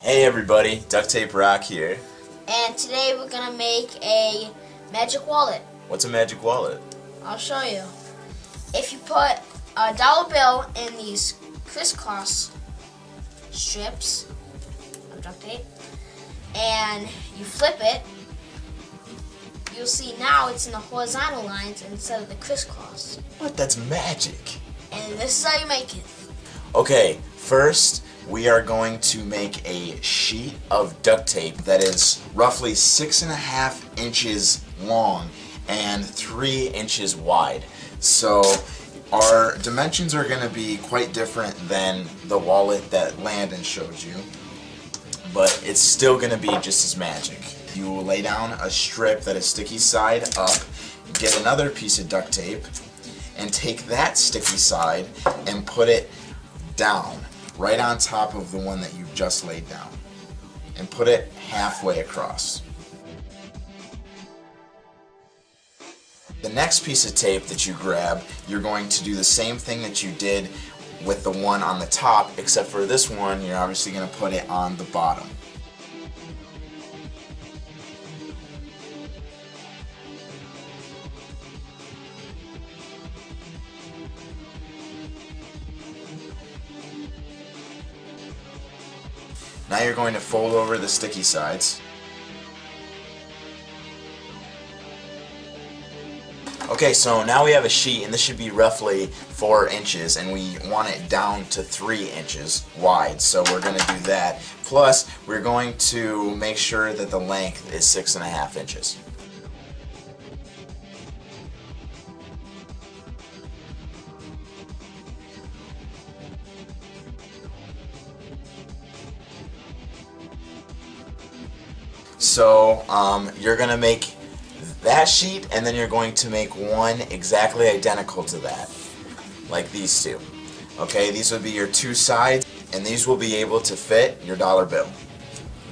Hey everybody, Duct Tape Rock here. And today we're gonna make a magic wallet. What's a magic wallet? I'll show you. If you put a dollar bill in these crisscross strips of duct tape and you flip it, you'll see now it's in the horizontal lines instead of the crisscross. What? That's magic. And this is how you make it. Okay, first we are going to make a sheet of duct tape that is roughly 6.5 inches long and 3 inches wide. So our dimensions are going to be quite different than the wallet that Landon showed you, but it's still going to be just as magic. You will lay down a strip that is sticky side up, get another piece of duct tape, and take that sticky side and put it down right on top of the one that you've just laid down, and put it halfway across. The next piece of tape that you grab, you're going to do the same thing that you did with the one on the top, except for this one you're obviously going to put it on the bottom. Now you're going to fold over the sticky sides. Okay, so now we have a sheet, and this should be roughly 4 inches, and we want it down to 3 inches wide, so we're going to do that. Plus, we're going to make sure that the length is 6.5 inches. So you're going to make that sheet, and then you're going to make one exactly identical to that, like these two. Okay, these would be your two sides, and these will be able to fit your dollar bill.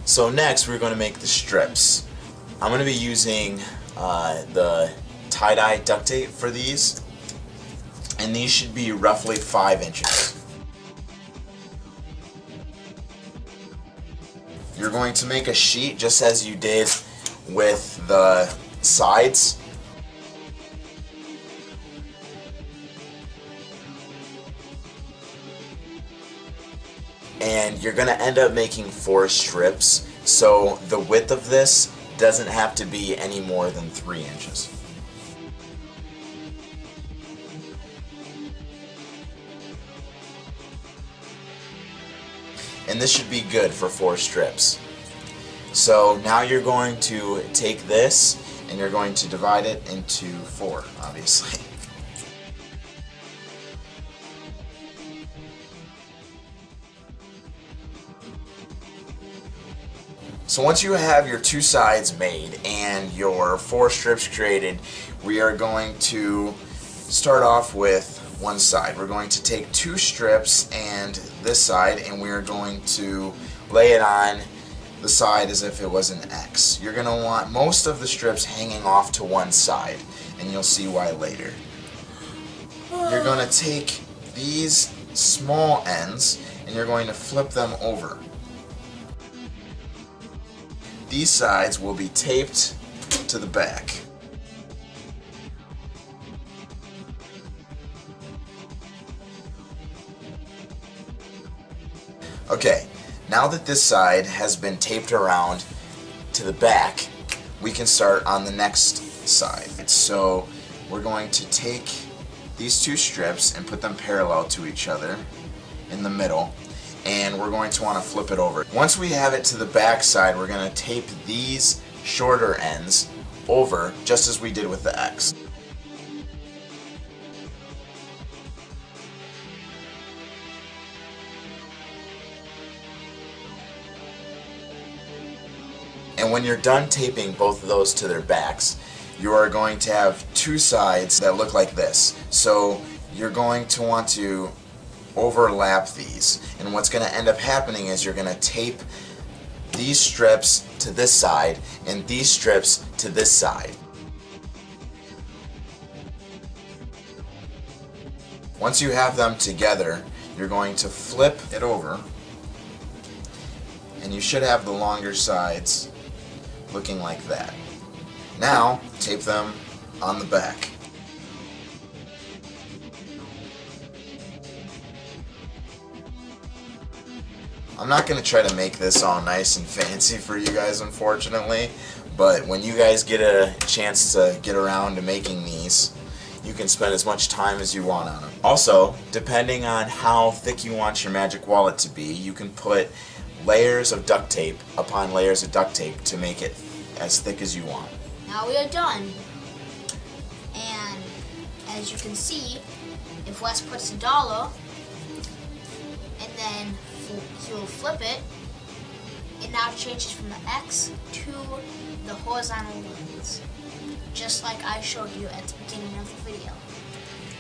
So next we're going to make the strips. I'm going to be using the tie-dye duct tape for these, and these should be roughly 5 inches. You're going to make a sheet just as you did with the sides. And you're going to end up making 4 strips, so the width of this doesn't have to be any more than 3 inches. And this should be good for 4 strips. So now you're going to take this and you're going to divide it into 4, obviously. So once you have your 2 sides made and your 4 strips created, we are going to start off with one side. We're going to take 2 strips and this side, and we are going to lay it on the side as if it was an X. You're going to want most of the strips hanging off to one side, and you'll see why later. You're going to take these small ends and you're going to flip them over. These sides will be taped to the back. Okay, now that this side has been taped around to the back, we can start on the next side. So we're going to take these 2 strips and put them parallel to each other in the middle, and we're going to want to flip it over. Once we have it to the back side, we're going to tape these shorter ends over just as we did with the X. And when you're done taping both of those to their backs, you are going to have 2 sides that look like this. So you're going to want to overlap these. And what's going to end up happening is you're going to tape these strips to this side and these strips to this side. Once you have them together, you're going to flip it over and you should have the longer sides looking like that. Now, tape them on the back. I'm not going to try to make this all nice and fancy for you guys, unfortunately, but when you guys get a chance to get around to making these, you can spend as much time as you want on them. Also, depending on how thick you want your magic wallet to be, you can put layers of duct tape upon layers of duct tape to make it as thick as you want. Now we are done. And as you can see, if Wes puts $1 and then he will flip it, it now changes from the X to the horizontal lines, just like I showed you at the beginning of the video.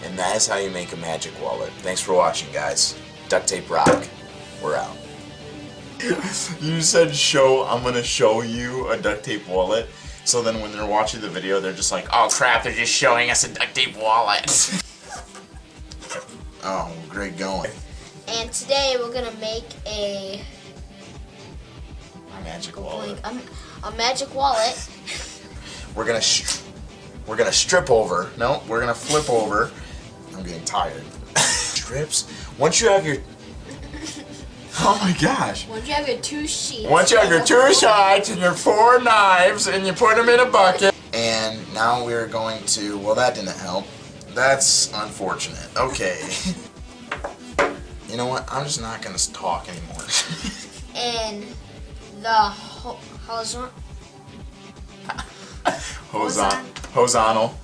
And that is how you make a magic wallet. Thanks for watching, guys. Duct tape rock. We're out. You said I'm gonna show you a duct tape wallet, so then when they're watching the video, they're just like, oh crap, they're just showing us a duct tape wallet. Oh, great going. And today we're gonna make a magic wallet. A magic wallet. We're gonna strip over. No, we're gonna flip over. I'm getting tired. Strips. Once you have your oh my gosh. Once you have your 2 sheets. Once you have your 2 sides and your 4 knives and you put them in a bucket. And now we're going to, well, that didn't help. That's unfortunate. Okay. You know what? I'm just not going to talk anymore. And the horizontal